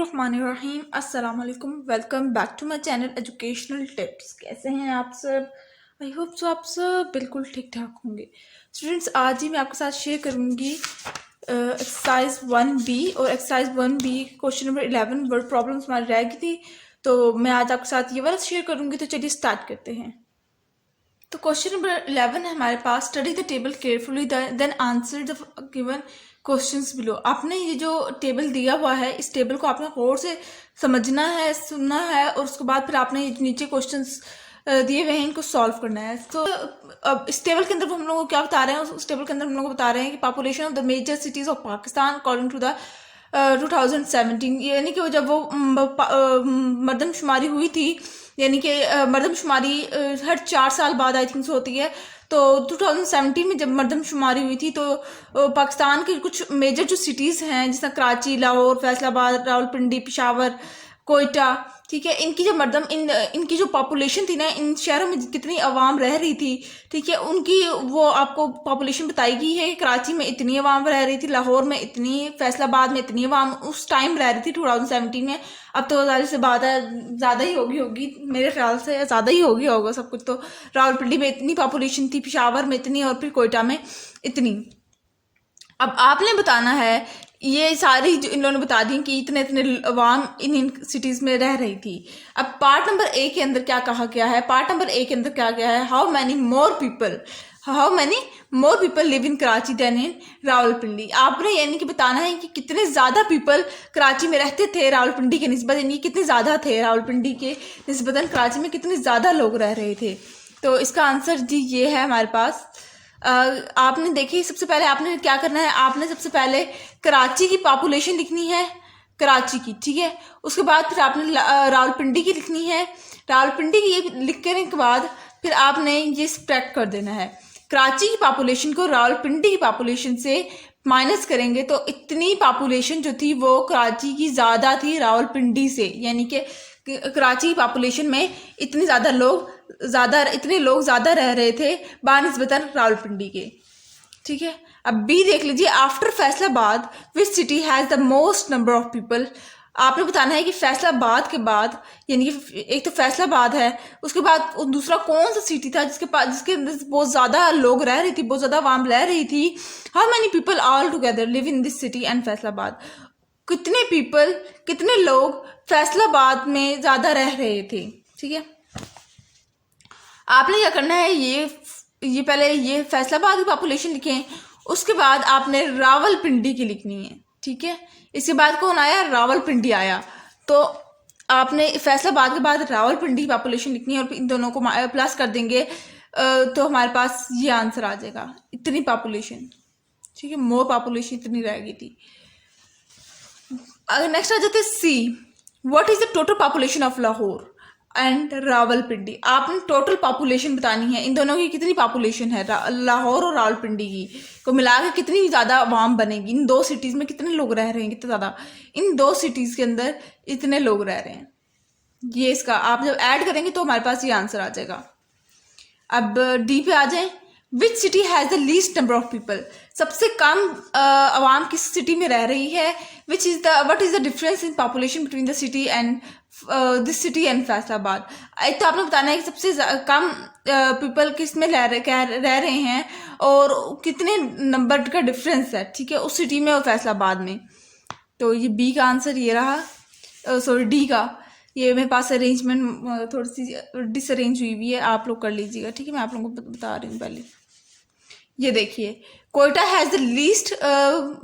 बिस्मिल्लाहिर्रहमानिर्रहीम। अस्सलाम वालेकुम। Welcome back to my channel educational tips. कैसे हैं आप सब? आई होप सो आप सब बिल्कुल ठीक ठाक होंगे। स्टूडेंट्स, आज ही मैं आपके साथ शेयर करूंगी एक्सरसाइज 1B और exercise 1B question number 11 word problems हमारी रह गई थी, तो मैं आज आपके साथ ये वाला शेयर करूंगी। तो चलिए स्टार्ट करते हैं। तो क्वेश्चन नंबर 11 है हमारे पास, study the table carefully then answer the given questions below. आपने ये जो टेबल दिया हुआ है, इस टेबल को आपने गौर से समझना है, सुनना है, और उसके बाद फिर आपने ये नीचे क्वेश्चंस दिए हुए हैं, इनको सॉल्व करना है। तो अब इस टेबल के अंदर हम लोग को क्या बता रहे हैं? उस टेबल के अंदर हम लोग बता रहे हैं कि population of the major cities of Pakistan according to the 2017, यानी कि जब वो मरदमशुमारी हुई थी, यानी कि मरदमशुमारी हर 4 साल बाद आई थिंक होती है। तो 2017 में जब मरदमशुमारी हुई थी, तो पाकिस्तान की कुछ मेजर जो सिटीज़ हैं, जैसे कराची, लाहौर, फैसलाबाद, रावलपिंडी, पेशावर, कोयटा, ठीक है, इनकी जो इनकी जो पॉपुलेशन थी ना, इन शहरों में कितनी आवाम रह रही थी, ठीक है, उनकी वो आपको पॉपुलेशन बताई गई है। कराची में इतनी आवाम रह रही थी, लाहौर में इतनी, फैसलाबाद में इतनी आवाम उस टाइम रह रही थी 2017 में। अब तो ज़ाहिर सी बात है ज़्यादा ही होगी मेरे ख्याल से ज़्यादा ही होगा सब कुछ। तो रावलपिंडी में इतनी पॉपुलेशन थी, पेशावर में इतनी, और फिर कोयटा में इतनी। अब आपने बताना है, ये सारी जो इन लोगों ने बता दी कि इतने इतने अवाम इन सिटीज में रह रही थी। अब पार्ट नंबर ए के अंदर क्या कहा गया है? पार्ट नंबर ए के अंदर क्या गया है? How many more people live in Karachi than in Rawalpindi. आपने यानी कि बताना है कि कितने ज्यादा पीपल कराची में रहते थे रावलपिंडी के निस्बत, यानी कितने ज्यादा थे रावलपिंडी के निस्बतन कराची में कितने ज्यादा लोग रह रहे थे। तो इसका आंसर जी ये है हमारे पास। आपने देखिए, सबसे पहले आपने क्या करना है, आपने सबसे पहले कराची की पॉपुलेशन लिखनी है, कराची की, ठीक है। उसके बाद फिर आपने रावलपिंडी की लिखनी है। रावलपिंडी की ये लिख करने के बाद फिर आपने ये सब्ट्रैक्ट कर देना है। कराची की पॉपुलेशन को रावलपिंडी की पॉपुलेशन से माइनस करेंगे तो इतनी पॉपुलेशन जो थी वो कराची की ज़्यादा थी रावलपिंडी से, यानी कि कराची की पॉपुलेशन में इतने लोग ज़्यादा रह रहे थे बानिस्बतन रावलपिंडी के, ठीक है। अब बी देख लीजिए, after Faisalabad which city has the most number of people. आपने बताना है कि फैसलाबाद के बाद, यानी कि एक तो फैसलाबाद है, उसके बाद दूसरा कौन सा सिटी था जिसके अंदर बहुत ज़्यादा लोग रह रही थी, बहुत ज़्यादा आवाम रह रही थी। How many people all together live in this city and Faisalabad. कितने लोग फैसलाबाद में ज़्यादा रह रहे थे, ठीक है। आपने क्या करना है, ये पहले ये फैसलाबाद की पॉपुलेशन लिखें, उसके बाद आपने रावलपिंडी की लिखनी है, ठीक है। इसके बाद कौन आया? रावलपिंडी आया। तो आपने फैसलाबाद के बाद रावलपिंडी की पॉपुलेशन लिखनी है और इन दोनों को प्लस कर देंगे, तो हमारे पास ये आंसर आ जाएगा, इतनी पॉपुलेशन, ठीक है, मोर पॉपुलेशन इतनी रह गई थी। नेक्स्ट आ जाते हैं C, what is the total population of Lahore and Rawalpindi. आपने टोटल पॉपुलेशन बतानी है, इन दोनों की कितनी पॉपुलेशन है, लाहौर और रावलपिंडी की को मिलाकर कितनी ज़्यादा आवाम बनेगी। इन दो सिटीज़ में कितने लोग रह रहे हैं, कितने ज़्यादा, इन दो सिटीज़ के अंदर इतने लोग रह रहे हैं। ये इसका आप जब ऐड करेंगे तो हमारे पास ये आंसर आ जाएगा। अब डी पे आ जाएं, which city has the least number of people. सबसे कम आवाम किस सिटी में रह रही है? What is the difference in population between the city and this city and Faisalabad. एक तो आपने बताना है कि सबसे कम पीपल किस में रह रहे हैं और कितने नंबर का डिफरेंस है, ठीक है, उस सिटी में और फैसलाबाद में। तो ये बी का आंसर ये रहा, सॉरी डी का। ये मेरे पास अरेंजमेंट थोड़ी सी डिसअरेंज हुई हुई है, आप लोग कर लीजिएगा, ठीक है। मैं आप लोगों को बता रही हूँ पहले। ये देखिए, Quetta has the least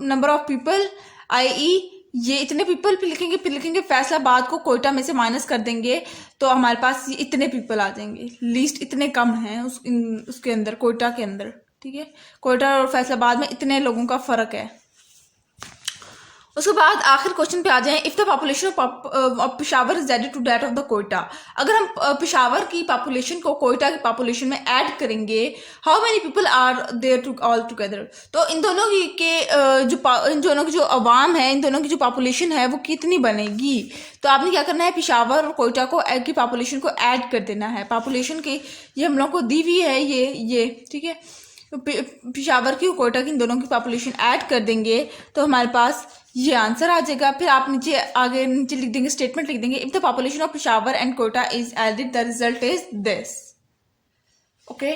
number of people, i.e. ये इतने पीपल पे लिखेंगे, फिर लिखेंगे फैसलाबाद को कोयटा में से माइनस कर देंगे तो हमारे पास ये इतने पीपल आ जाएंगे। लीस्ट इतने कम हैं उसके अंदर, कोयटा के अंदर, ठीक है। कोयटा और फैसलाबाद में इतने लोगों का फ़र्क है। उसके बाद आखिर क्वेश्चन पे आ जाएं, if the population of Peshawar is added to that of the Quetta. अगर हम पेशावर की पॉपुलेशन को कोयटा की पॉपुलेशन में ऐड करेंगे, how many people are there to all together. तो इन दोनों की जो आवाम है, इन दोनों की जो पॉपुलेशन है वो कितनी बनेगी। तो आपने क्या करना है, पेशावर और कोयटा को की पॉपुलेशन को ऐड कर देना है। पॉपुलेशन की ये हम लोग को दी हुई है, ये ठीक है। पेशावर की और कोयटा की इन दोनों की पॉपुलेशन ऐड कर देंगे तो हमारे पास ये आंसर आ जाएगा। फिर आप नीचे आगे नीचे लिख देंगे, स्टेटमेंट लिख देंगे, if the population of Peshawar and Quetta is added the result is this. Okay,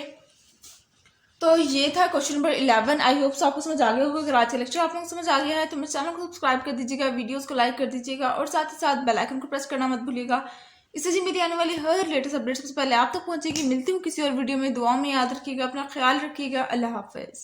तो ये था क्वेश्चन नंबर 11। आई होप आपको समझ आ गया होगा। अगर आज का लेक्चर आप लोगों को समझ आ गया है तो मेरे चैनल को सब्सक्राइब कर दीजिएगा, वीडियोस को लाइक कर दीजिएगा और साथ ही साथ बेल आइकन को प्रेस करना मत भूलिएगा। इससे जी मेरी आने वाली हर लेटेस्ट अपडेट सबसे पहले आप तक पहुंचेगी। मिलती हूँ किसी और वीडियो में। दुआ में याद रखिएगा, अपना ख्याल रखिएगा। अल्लाह हाफिज।